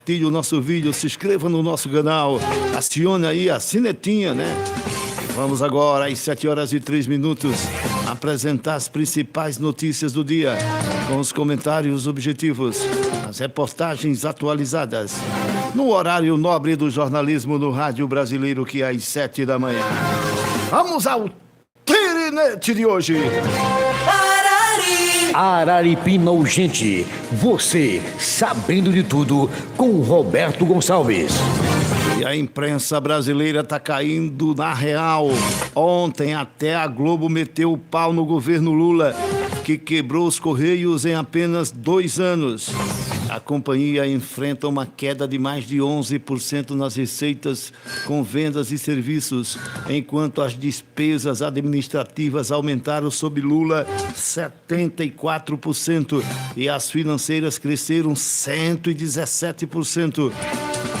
Compartilhe o nosso vídeo, se inscreva no nosso canal, acione aí a sinetinha, né? Vamos agora, às 7h03, apresentar as principais notícias do dia, com os comentários objetivos, as reportagens atualizadas, no horário nobre do jornalismo no Rádio Brasileiro, que é às 7 da manhã. Vamos ao Tirinete de hoje. Araripina Urgente, você sabendo de tudo, com Roberto Gonçalves. E a imprensa brasileira tá caindo na real. Ontem até a Globo meteu o pau no governo Lula, que quebrou os Correios em apenas 2 anos. A companhia enfrenta uma queda de mais de 11% nas receitas com vendas e serviços, enquanto as despesas administrativas aumentaram sob Lula 74% e as financeiras cresceram 117%.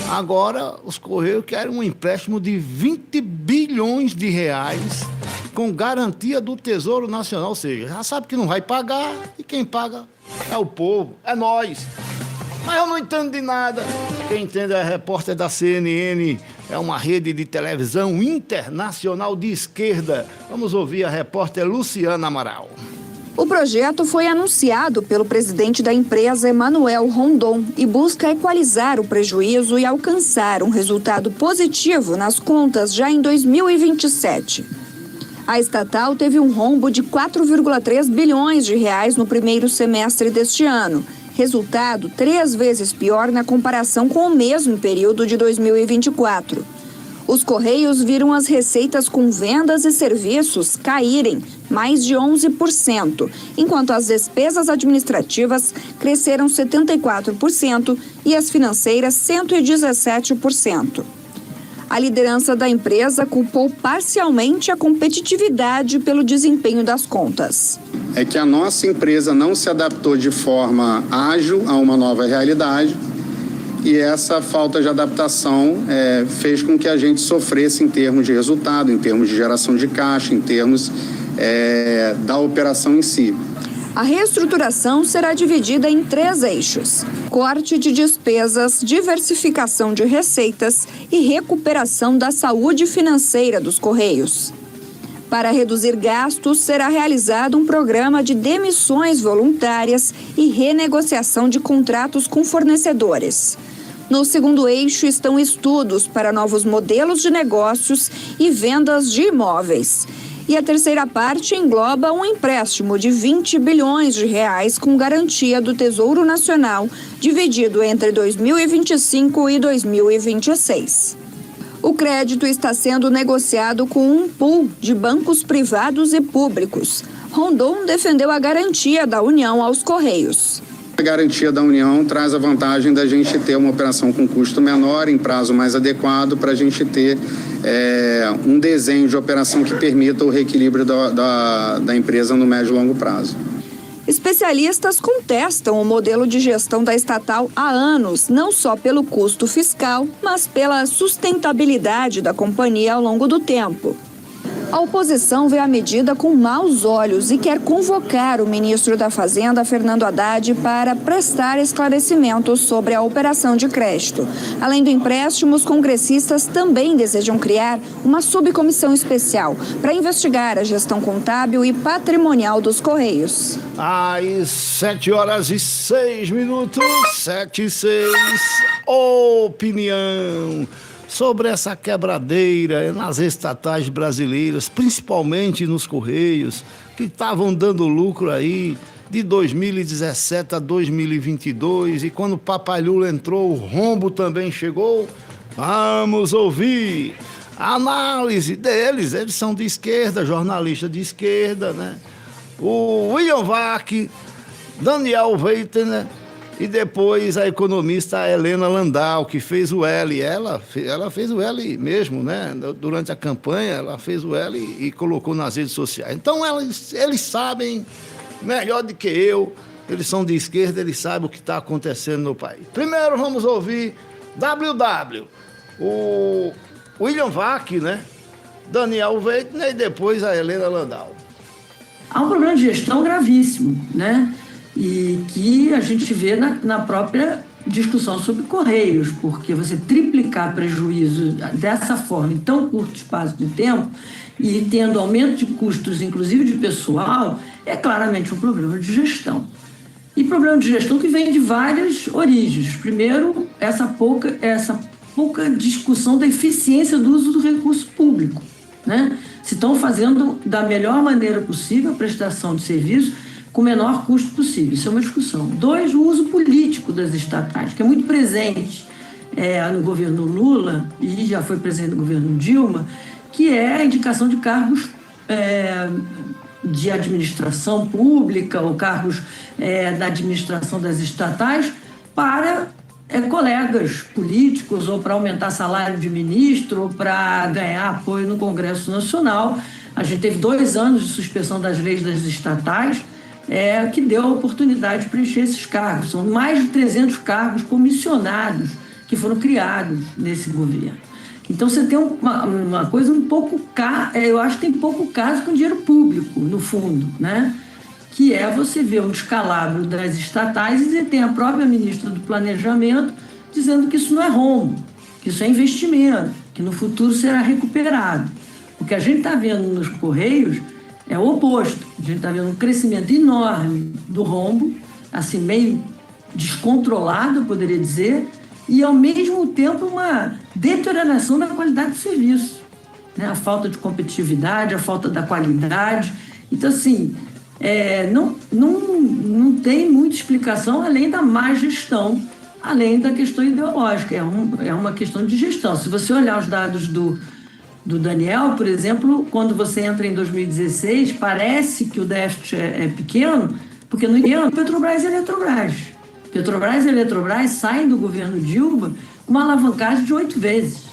Agora, os Correios querem um empréstimo de 20 bilhões de reais com garantia do Tesouro Nacional, ou seja, já sabe que não vai pagar e quem paga é o povo, é nós. Mas eu não entendo de nada. Quem entende é a repórter da CNN, é uma rede de televisão internacional de esquerda. Vamos ouvir a repórter Luciana Amaral. O projeto foi anunciado pelo presidente da empresa, Emanuel Rondon, e busca equalizar o prejuízo e alcançar um resultado positivo nas contas já em 2027. A estatal teve um rombo de 4,3 bilhões de reais no primeiro semestre deste ano, resultado 3 vezes pior na comparação com o mesmo período de 2024. Os Correios viram as receitas com vendas e serviços caírem mais de 11%, enquanto as despesas administrativas cresceram 74% e as financeiras 117%. A liderança da empresa culpou parcialmente a competitividade pelo desempenho das contas. É que a nossa empresa não se adaptou de forma ágil a uma nova realidade e essa falta de adaptação fez com que a gente sofresse em termos de resultado, em termos de geração de caixa, em termos da operação em si. A reestruturação será dividida em 3 eixos: corte de despesas, diversificação de receitas e recuperação da saúde financeira dos Correios. Para reduzir gastos, será realizado um programa de demissões voluntárias e renegociação de contratos com fornecedores. No segundo eixo estão estudos para novos modelos de negócios e vendas de imóveis. E a terceira parte engloba um empréstimo de 20 bilhões de reais com garantia do Tesouro Nacional, dividido entre 2025 e 2026. O crédito está sendo negociado com um pool de bancos privados e públicos. Rondon defendeu a garantia da União aos Correios. A garantia da União traz a vantagem da gente ter uma operação com custo menor, em prazo mais adequado, para a gente ter um desenho de operação que permita o reequilíbrio da empresa no médio e longo prazo. Especialistas contestam o modelo de gestão da estatal há anos, não só pelo custo fiscal, mas pela sustentabilidade da companhia ao longo do tempo. A oposição vê a medida com maus olhos e quer convocar o ministro da Fazenda, Fernando Haddad, para prestar esclarecimentos sobre a operação de crédito. Além do empréstimo, os congressistas também desejam criar uma subcomissão especial para investigar a gestão contábil e patrimonial dos Correios. Às 7h06, 7h06, opinião sobre essa quebradeira nas estatais brasileiras, principalmente nos Correios, que estavam dando lucro aí de 2017 a 2022, e quando o Papai Lula entrou, o rombo também chegou. Vamos ouvir a análise deles, eles são de esquerda, jornalista de esquerda, né? O William Vac, Daniel Weitner, e depois a economista Helena Landau, que fez o L. Ela fez o L mesmo, né? Durante a campanha, ela fez o L e colocou nas redes sociais. Então, eles sabem melhor do que eu, eles são de esquerda, eles sabem o que está acontecendo no país. Primeiro, vamos ouvir WW, o William Vac, né? Daniel Weitner e depois a Helena Landau. Há um problema de gestão gravíssimo, né? E que a gente vê na própria discussão sobre Correios, porque você triplicar prejuízo dessa forma, em tão curto espaço de tempo, e tendo aumento de custos, inclusive de pessoal, é claramente um problema de gestão. E problema de gestão que vem de várias origens. Primeiro, essa pouca discussão da eficiência do uso do recurso público, né? Se estão fazendo da melhor maneira possível a prestação de serviço com o menor custo possível. Isso é uma discussão. 2, o uso político das estatais, que é muito presente no governo Lula e já foi presente no governo Dilma, que é a indicação de cargos de administração pública ou cargos da administração das estatais para colegas políticos ou para aumentar salário de ministro ou para ganhar apoio no Congresso Nacional. A gente teve 2 anos de suspensão das leis das estatais, que deu a oportunidade de preencher esses cargos. São mais de 300 cargos comissionados que foram criados nesse governo. Então, você tem uma coisa um pouco... eu acho que tem pouco caso com dinheiro público, no fundo, né? Que você ver um descalabro das estatais e tem a própria ministra do Planejamento dizendo que isso não é rombo, que isso é investimento, que no futuro será recuperado. O que a gente está vendo nos Correios é o oposto. A gente está vendo um crescimento enorme do rombo, assim, meio descontrolado, eu poderia dizer, e, ao mesmo tempo, uma deterioração da qualidade do serviço, né? A falta de competitividade, a falta da qualidade. Então, assim, não tem muita explicação além da má gestão, além da questão ideológica. É uma questão de gestão. Se você olhar os dados do Daniel, por exemplo, quando você entra em 2016, parece que o déficit é pequeno, porque no entanto, Petrobras e Eletrobras. Petrobras e Eletrobras saem do governo Dilma com uma alavancagem de 8 vezes.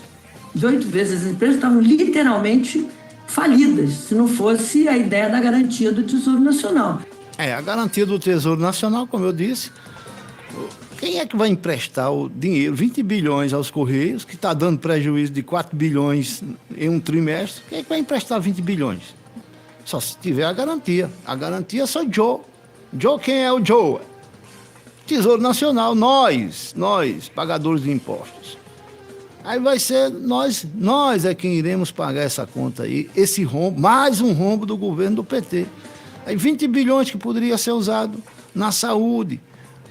De 8 vezes. As empresas estavam literalmente falidas, se não fosse a ideia da garantia do Tesouro Nacional. A garantia do Tesouro Nacional, como eu disse, quem é que vai emprestar o dinheiro, 20 bilhões aos Correios, que está dando prejuízo de 4 bilhões em um trimestre? Quem é que vai emprestar 20 bilhões? Só se tiver a garantia. A garantia é só Joe. Joe, quem é o Joe? Tesouro Nacional, nós, pagadores de impostos. Aí vai ser nós é quem iremos pagar essa conta aí, esse rombo, mais um rombo do governo do PT. Aí 20 bilhões que poderia ser usado na saúde,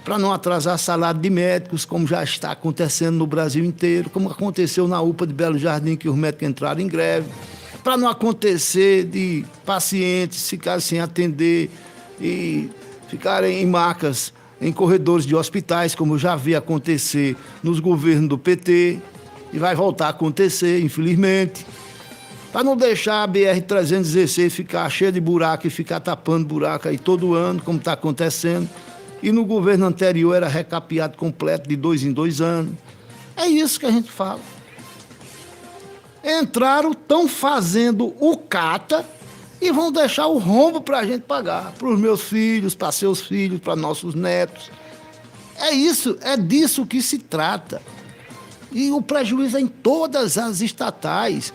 para não atrasar salário de médicos, como já está acontecendo no Brasil inteiro, como aconteceu na UPA de Belo Jardim, que os médicos entraram em greve, para não acontecer de pacientes ficarem sem atender e ficarem em macas, em corredores de hospitais, como eu já vi acontecer nos governos do PT, e vai voltar a acontecer, infelizmente, para não deixar a BR-316 ficar cheia de buraco e ficar tapando buraco aí todo ano, como está acontecendo. E no governo anterior era recapeado completo de 2 em 2 anos. É isso que a gente fala. Entraram, estão fazendo o cata e vão deixar o rombo para a gente pagar, para os meus filhos, para seus filhos, para nossos netos. É isso, é disso que se trata. E o prejuízo é em todas as estatais.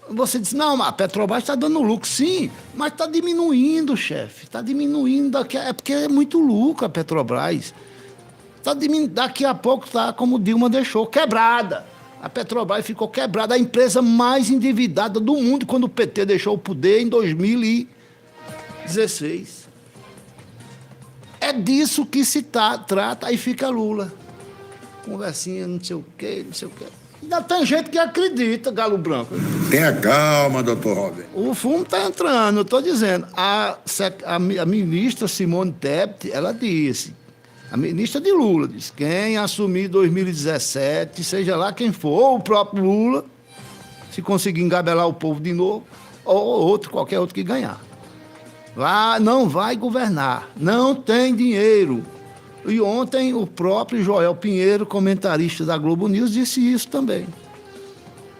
Você diz, não, a Petrobras está dando lucro. Sim, mas está diminuindo, chefe. Está diminuindo. É porque é muito lucro a Petrobras. Daqui a pouco está, como Dilma deixou, quebrada. A Petrobras ficou quebrada, a empresa mais endividada do mundo quando o PT deixou o poder em 2016. É disso que se trata. Aí fica Lula. Conversinha, não sei o quê. Ainda tem gente que acredita, Galo Branco. Tenha calma, doutor Robert. O fumo está entrando, eu estou dizendo. A ministra Simone Tebet, ela disse, a ministra de Lula, disse, quem assumir 2017, seja lá quem for, ou o próprio Lula, se conseguir engabelar o povo de novo, ou qualquer outro que ganhar. Lá não vai governar, não tem dinheiro. E ontem o próprio Joel Pinheiro, comentarista da Globo News, disse isso também.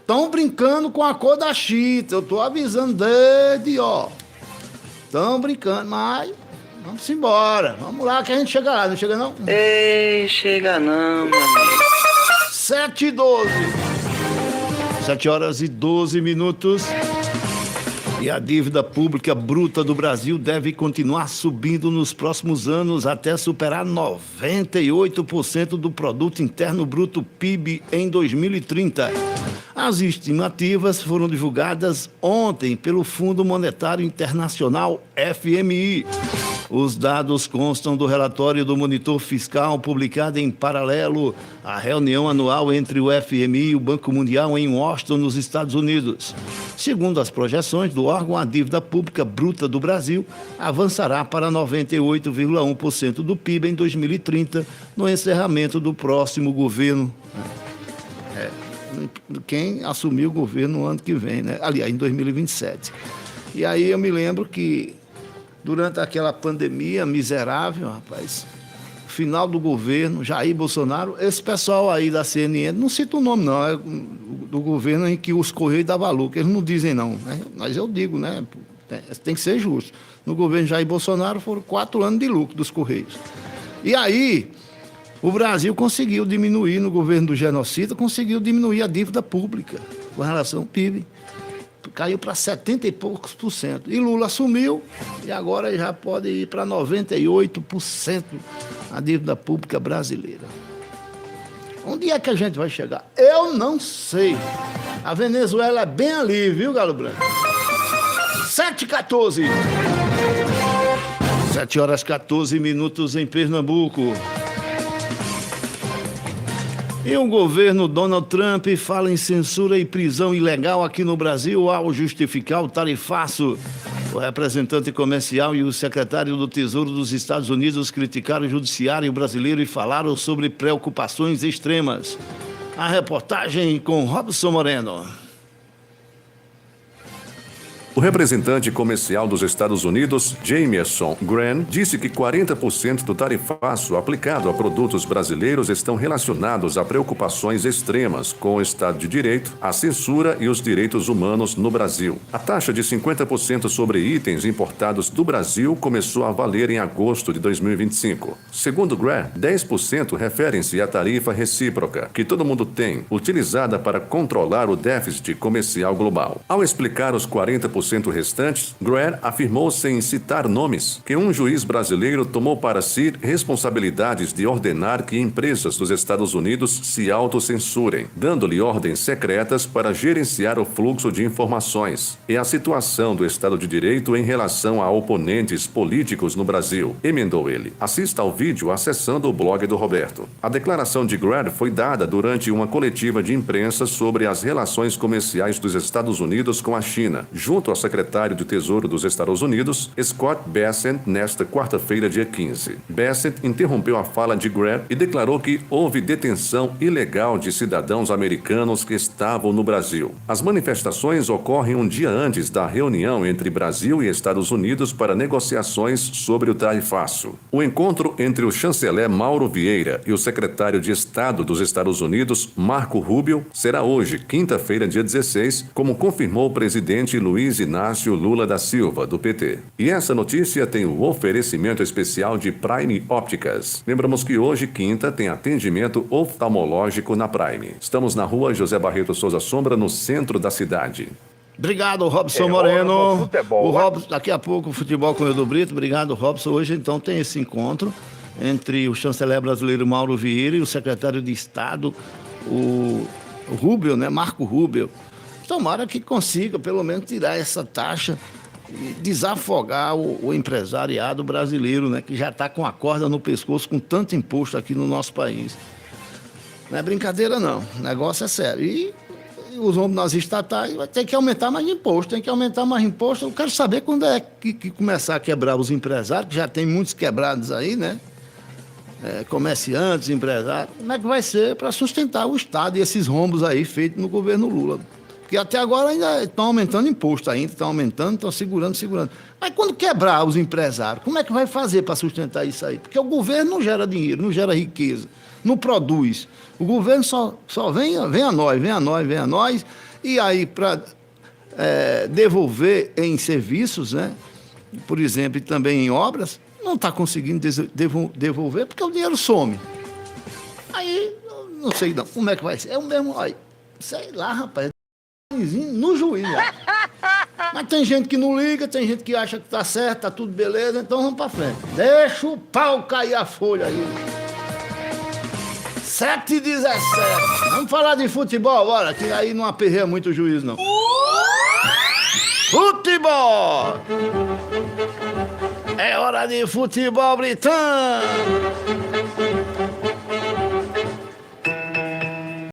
Estão brincando com a cor da chita, eu estou avisando desde, Estão brincando, mas vamos embora. Vamos lá que a gente chega lá, não chega não? Ei, chega não, meu amigo. 7h12. 7 horas e 12 minutos. E a dívida pública bruta do Brasil deve continuar subindo nos próximos anos até superar 98% do Produto Interno Bruto PIB em 2030. As estimativas foram divulgadas ontem pelo Fundo Monetário Internacional, FMI. Os dados constam do relatório do Monitor Fiscal publicado em paralelo à reunião anual entre o FMI e o Banco Mundial em Washington, nos Estados Unidos. Segundo as projeções do órgão, a dívida pública bruta do Brasil avançará para 98,1% do PIB em 2030, no encerramento do próximo governo. Quem assumiu o governo no ano que vem, né? Aliás, em 2027. E aí eu me lembro que durante aquela pandemia miserável, rapaz, final do governo, Jair Bolsonaro, esse pessoal aí da CNN, não cita o nome não, é do governo em que os Correios davam lucro, eles não dizem não, né? Mas eu digo, né? Tem que ser justo. No governo Jair Bolsonaro foram 4 anos de lucro dos Correios. E aí o Brasil conseguiu diminuir, no governo do genocida, conseguiu diminuir a dívida pública com relação ao PIB. Caiu para 70 e poucos por cento. E Lula assumiu e agora já pode ir para 98% a dívida pública brasileira. Onde é que a gente vai chegar? Eu não sei. A Venezuela é bem ali, viu, Galo Branco? 7h14. 7h14 em Pernambuco. E o governo Donald Trump fala em censura e prisão ilegal aqui no Brasil ao justificar o tarifaço. O representante comercial e o secretário do Tesouro dos Estados Unidos criticaram o judiciário brasileiro e falaram sobre preocupações extremas. A reportagem com Robson Moreno. O representante comercial dos Estados Unidos, Jamieson Graham, disse que 40% do tarifaço aplicado a produtos brasileiros estão relacionados a preocupações extremas com o Estado de Direito, a censura e os direitos humanos no Brasil. A taxa de 50% sobre itens importados do Brasil começou a valer em agosto de 2025. Segundo Graham, 10% referem-se à tarifa recíproca, que todo mundo tem, utilizada para controlar o déficit comercial global. Ao explicar os 40% restantes, Graham afirmou, sem citar nomes, que um juiz brasileiro tomou para si responsabilidades de ordenar que empresas dos Estados Unidos se autocensurem, dando-lhe ordens secretas para gerenciar o fluxo de informações e a situação do Estado de Direito em relação a oponentes políticos no Brasil, emendou ele. Assista ao vídeo acessando o blog do Roberto. A declaração de Graham foi dada durante uma coletiva de imprensa sobre as relações comerciais dos Estados Unidos com a China, junto ao secretário do Tesouro dos Estados Unidos, Scott Bessent, nesta quarta-feira, dia 15. Bessent interrompeu a fala de Graham e declarou que houve detenção ilegal de cidadãos americanos que estavam no Brasil. As manifestações ocorrem um dia antes da reunião entre Brasil e Estados Unidos para negociações sobre o tarifaço. O encontro entre o chanceler Mauro Vieira e o secretário de Estado dos Estados Unidos, Marco Rubio, será hoje, quinta-feira, dia 16, como confirmou o presidente Luiz Inácio Lula da Silva, do PT. E essa notícia tem o oferecimento especial de Prime Ópticas. Lembramos que hoje, quinta, tem atendimento oftalmológico na Prime. Estamos na rua José Barreto Souza Sombra, no centro da cidade. Obrigado, Robson Moreno. O Robson, daqui a pouco o futebol com o Edu Brito. Obrigado, Robson. Hoje, então, tem esse encontro entre o chanceler brasileiro Mauro Vieira e o secretário de Estado, o Rubio, né? Marco Rubio. Tomara que consiga, pelo menos, tirar essa taxa e desafogar o empresariado brasileiro, né, que já está com a corda no pescoço com tanto imposto aqui no nosso país. Não é brincadeira, não. O negócio é sério. E os homens nas estatais vai ter que aumentar mais imposto. Tem que aumentar mais imposto. Eu quero saber quando é que começar a quebrar os empresários, que já tem muitos quebrados aí, né? Comerciantes, empresários. Como é que vai ser para sustentar o Estado e esses rombos aí feitos no governo Lula? Porque até agora ainda estão aumentando imposto ainda, estão aumentando, estão segurando. Mas quando quebrar os empresários, como é que vai fazer para sustentar isso aí? Porque o governo não gera dinheiro, não gera riqueza, não produz. O governo só vem a nós, e aí para devolver em serviços, né? Por exemplo, e também em obras, não está conseguindo devolver porque o dinheiro some. Aí, não sei não, como é que vai ser? É o mesmo, aí, sei lá, rapaz. No juiz, né? Mas tem gente que não liga, tem gente que acha que tá certo, tá tudo beleza, então vamos pra frente. Deixa o pau cair a folha aí. 7h17. Vamos falar de futebol agora, que aí não aperreia muito o juiz, não. Futebol! É hora de futebol britânico!